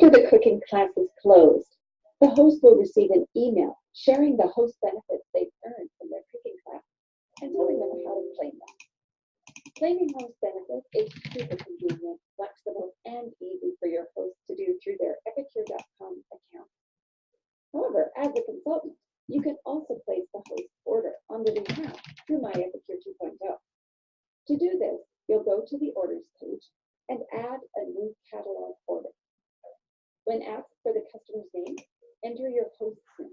After the cooking class is closed, the host will receive an email sharing the host benefits they've earned from their cooking class and telling them how to claim them. Claiming host benefits is super convenient, flexible, and easy for your host to do through their epicure.com account. However, as a consultant, you can also place the host order on their behalf through My Epicure 2.0. To do this, you'll go to the orders page and add a new catalog order. When asked for the customer's name, enter your host's name.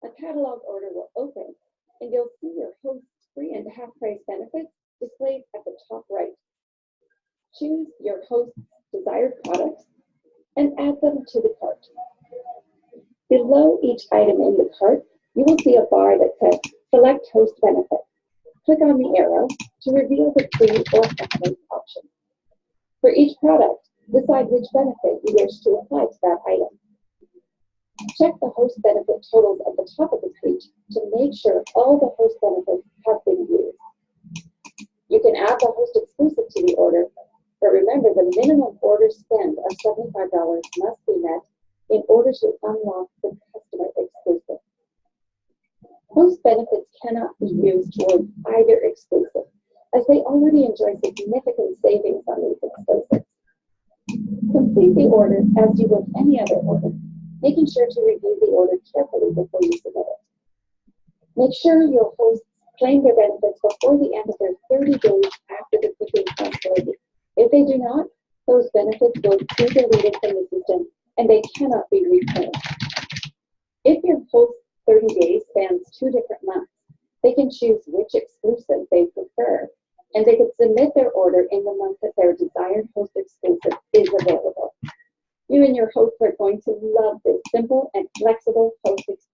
A catalog order will open, and you'll see your host's free and half-price benefits displayed at the top right. Choose your host's desired products and add them to the cart. Below each item in the cart, you will see a bar that says Select Host Benefit. Click on the arrow to reveal the free or half-price option. For each product, decide which benefit you wish to apply to that item. Check the host benefit totals at the top of the page to make sure all the host benefits have been used. You can add the host exclusive to the order, but remember the minimum order spend of $75 must be met in order to unlock the customer exclusive. Host benefits cannot be used towards either exclusive, as they already enjoy significant savings on these exclusives. Complete the order as you would any other order, making sure to review the order carefully before you submit it. Make sure your hosts claim their benefits before the end of their 30 days after the cooking possibility. If they do not, those benefits will be deleted from the system and they cannot be reclaimed. If your host's 30 days spans 2 different months, they can choose which exclusive they prefer, and they could submit their order in the month that their desired host exclusive is available. You and your host are going to love this simple and flexible host experience.